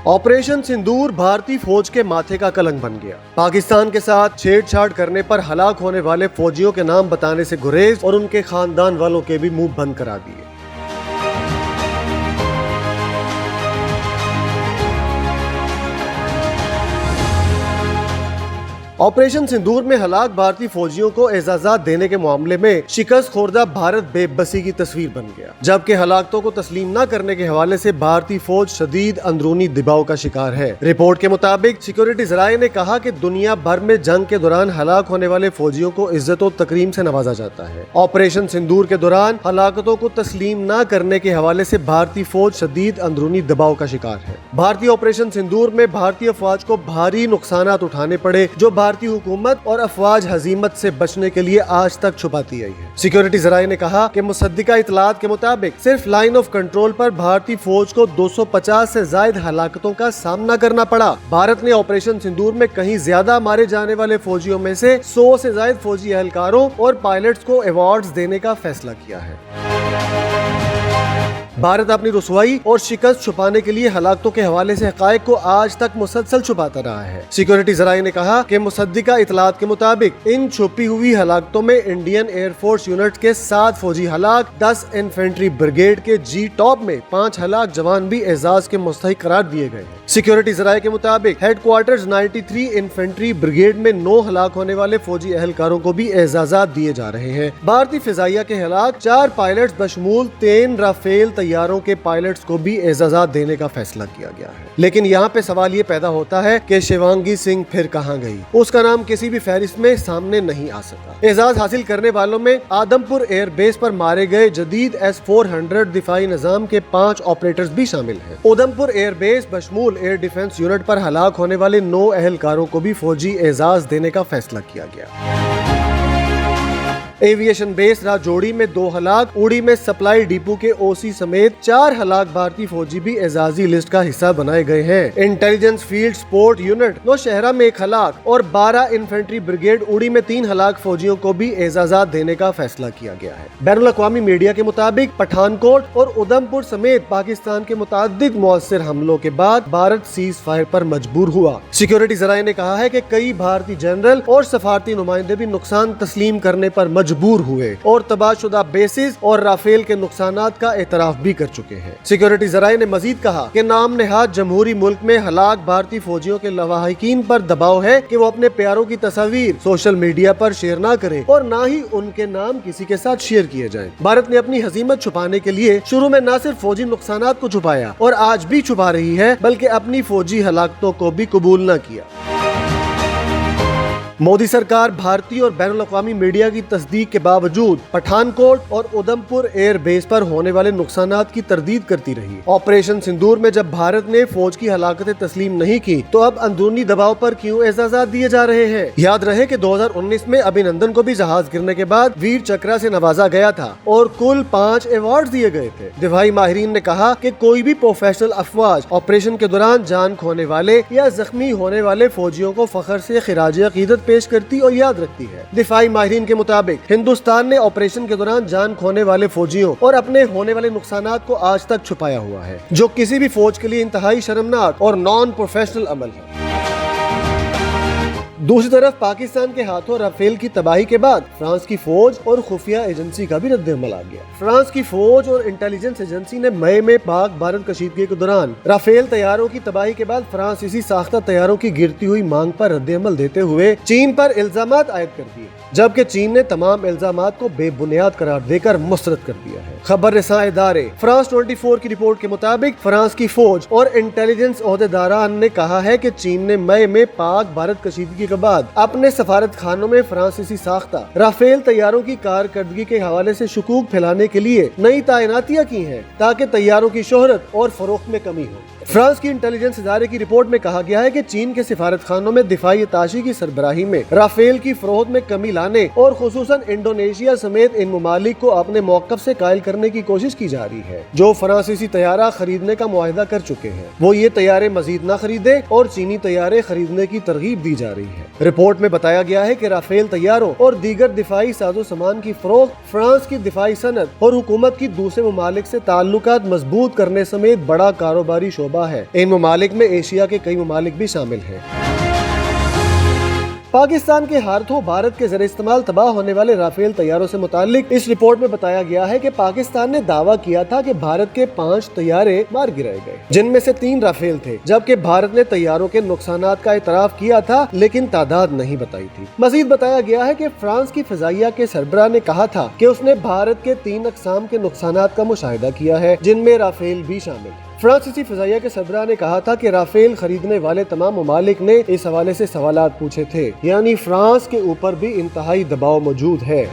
Operation सिंदूर भारतीय फौज के माथे का कलंक बन गया। पाकिस्तान के साथ छेड़छाड़ करने पर हलाक होने वाले फौजियों के नाम बताने से गुरेज और उनके खानदान वालों के भी मुंह बंद करा दिए। ऑपरेशन सिंदूर में हलाक भारतीय फौजियों को एजाजात देने के मामले में शिकस्त खोर्दा भारत बेबसी की तस्वीर बन गया, जबकि हलाकतों को तस्लीम न करने के हवाले से भारतीय फौज शदीद अंदरूनी दबाव का शिकार है। रिपोर्ट के मुताबिक सिक्योरिटी जराये ने कहा कि दुनिया भर में जंग के दौरान हलाक होने वाले फौजियों को इज्जत और तकरीम से नवाजा जाता है। ऑपरेशन सिंदूर के दौरान हलाकतों को तस्लीम न करने के हवाले से भारतीय फौज शदीद अंदरूनी दबाव का शिकार है। भारतीय ऑपरेशन सिंदूर में भारतीय फौज को भारी नुकसानात उठाने पड़े, जो भारतीय हुकूमत और अफवाज हजीमत से बचने के लिए आज तक छुपाती आई है। सिक्योरिटी जराये ने कहा कि मुसद्दिका इतलात के मुताबिक सिर्फ लाइन ऑफ कंट्रोल पर भारतीय फौज को 250 से ज्यादा हलाकतों का सामना करना पड़ा। भारत ने ऑपरेशन सिंदूर में कहीं ज्यादा मारे जाने वाले फौजियों में से 100 से ज्यादा फौजी एहलकारों और पायलट्स को अवार्ड्स देने का फैसला किया है। भारत अपनी रुसवाई और शिकस्त छुपाने के लिए हलाकतों के हवाले से हकायक को आज तक मुसलसल छुपाता रहा है। सिक्योरिटी जराये ने कहा कि मुसद्दिका इतलात के मुताबिक इन छुपी हुई हलाकतों में इंडियन एयरफोर्स यूनिट के 7 फौजी हलाक, 10 इन्फेंट्री ब्रिगेड के जी टॉप में 5 हलाक जवान भी एजाज के मुस्तहिक करार दिए गए हैं। सिक्योरिटी जराये के मुताबिक हेडक्वार्टर्स 93 इन्फेंट्री ब्रिगेड में 9 हलाक होने वाले फौजी एहलकारों को भी एजाजात दिए जा रहे हैं। भारतीय फिजाइया के हलाक 4 पायलट्स बशमूल 3 राफेल तैयारों के पायलट्स को भी एजाजात देने का फैसला किया गया है। लेकिन यहाँ पे सवाल ये पैदा होता है कि शिवांगी सिंह फिर कहाँ गई? उसका नाम किसी भी फहरिस्त में सामने नहीं आ सका। एजाज हासिल करने वालों में आदमपुर एयरबेस पर मारे गए जदीद S-400 दिफाई निजाम के 5 ऑपरेटर्स भी शामिल हैं। उधमपुर एयरबेस बशमूल एयर डिफेंस यूनिट पर हलाक होने वाले 9 एहलकारों को भी फौजी एजाज देने का फैसला किया गया। एविएशन बेस राजौड़ी में 2 हलाक, उड़ी में सप्लाई डिपो के ओसी समेत 4 हलाक भारतीय फौजी भी एजाजी लिस्ट का हिस्सा बनाए गए हैं। Intelligence field support unit Nowshera में 1 हलाक और 12 इन्फेंट्री ब्रिगेड उड़ी में 3 हलाक फौजियों को भी एजाजात देने का फैसला किया गया है। बैनुल अक़वामी मीडिया के मुताबिक पठानकोट और उधमपुर समेत पाकिस्तान के मुताद्दिद मुअस्सिर हमलों के बाद भारत सीज फायर पर मजबूर हुआ। सिक्योरिटी जराये ने कहा है कि कई भारतीय जनरल और सफारती नुमाइंदे भी नुकसान तस्लीम करने पर मजबूर हुए और तबाहशुदा बेसिस और राफेल के नुकसानात का एतराफ भी कर चुके हैं। सिक्योरिटी जराये ने मजीद कहा कि नाम नेहाद जमहूरी मुल्क में हलाक भारतीय फौजियों के लवाहिकीन पर दबाव है कि वो अपने प्यारों की तस्वीर सोशल मीडिया पर शेयर ना करें और ना ही उनके नाम किसी के साथ शेयर किए जाएं। भारत ने अपनी हजीमत छुपाने के लिए शुरू में न सिर्फ फौजी नुकसानात को छुपाया और आज भी छुपा रही है, बल्कि अपनी फौजी हलाकतों को भी कबूल न किया। मोदी सरकार भारतीय और बैनुल अक़वामी मीडिया की तस्दीक के बावजूद पठानकोट और उधमपुर एयर बेस पर होने वाले नुकसानात की तरदीद करती रही। ऑपरेशन सिंदूर में जब भारत ने फौज की हलाकतें तस्लीम नहीं की, तो अब अंदरूनी दबाव पर क्यों एजाजात दिए जा रहे हैं? याद रहे कि 2019 में अभिनंदन को भी जहाज गिरने के बाद वीर चक्रा से नवाजा गया था और कुल 5 अवार्ड दिए गए थे। दिफाई माहिरीन ने कहा कि कोई भी प्रोफेशनल अफवाज ऑपरेशन के दौरान जान खोने वाले या जख्मी होने वाले फौजियों को फख्र से खिराज अकीदत पेश करती और याद रखती है। दिफाई माहिरीन के मुताबिक हिंदुस्तान ने ऑपरेशन के दौरान जान खोने वाले फौजियों और अपने होने वाले नुकसानात को आज तक छुपाया हुआ है, जो किसी भी फौज के लिए इंतहाई शर्मनाक और नॉन प्रोफेशनल अमल है। दूसरी तरफ पाकिस्तान के हाथों राफेल की तबाही के बाद फ्रांस की फौज और खुफिया एजेंसी का भी रद्द-ए-अमल आ गया। फ्रांस की फौज और इंटेलिजेंस एजेंसी ने मई में पाक भारत कशीदगी के दौरान राफेल तैयारों की तबाही के बाद फ्रांसीसी साख्ता तैयारों की गिरती हुई मांग पर रद्द-ए-अमल देते हुए चीन पर इल्जामात आयद कर दिए, जबकि चीन ने तमाम इल्जामात को बेबुनियाद करार देकर मुस्तरद कर दिया है। खबर रसां इदारे फ्रांस 24 की रिपोर्ट के मुताबिक फ्रांस की फौज और इंटेलिजेंस ओहदेदारान ने कहा है कि चीन ने मई में पाक भारत कशीदगी के बाद अपने सफारत खानों में फ्रांसीसी साख्ता राफेल तैयारों की कारकर्दगी के हवाले से शकूक फैलाने के लिए नई तैनातियां की हैं, ताकि तैयारों की शोहरत और फरोख्त में कमी हो। फ्रांस की इंटेलिजेंस इदारे की रिपोर्ट में कहा गया है कि चीन के सिफारत खानों में दिफाई अताशी की सरबराही में राफेल की फरोख्त में कमी लाने और खुसूसन इंडोनेशिया समेत इन ममालिक को अपने मौक़िफ़ से कायल करने की कोशिश की जा रही है, जो फ्रांसीसी तैयारा खरीदने का मुआहदा कर चुके हैं। वो ये तैयारे मजीद न खरीदे और चीनी तैयारे खरीदने की तरगीब दी जा रही है। ہے۔ رپورٹ میں بتایا گیا ہے کہ رافیل طیاروں اور دیگر دفاعی ساز و سامان کی فروخت فرانس کی دفاعی صنعت اور حکومت کی دوسرے ممالک سے تعلقات مضبوط کرنے سمیت بڑا کاروباری شعبہ ہے۔ ان ممالک میں ایشیا کے کئی ممالک بھی شامل ہیں۔ پاکستان کے ہاتھوں بھارت کے زیر استعمال تباہ ہونے والے رافیل طیاروں سے متعلق اس رپورٹ میں بتایا گیا ہے کہ پاکستان نے دعویٰ کیا تھا کہ بھارت کے 5 طیارے مار گرائے گئے، جن میں سے 3 رافیل تھے، جبکہ بھارت نے طیاروں کے نقصانات کا اعتراف کیا تھا لیکن تعداد نہیں بتائی تھی۔ مزید بتایا گیا ہے کہ فرانس کی فضائیہ کے سربراہ نے کہا تھا کہ اس نے بھارت کے 3 اقسام کے نقصانات کا مشاہدہ کیا ہے، جن میں رافیل بھی شامل ہے۔ فرانسیسی فضائیہ کے سربراہ نے کہا تھا کہ رافیل خریدنے والے تمام ممالک نے اس حوالے سے سوالات پوچھے تھے، یعنی فرانس کے اوپر بھی انتہائی دباؤ موجود ہے۔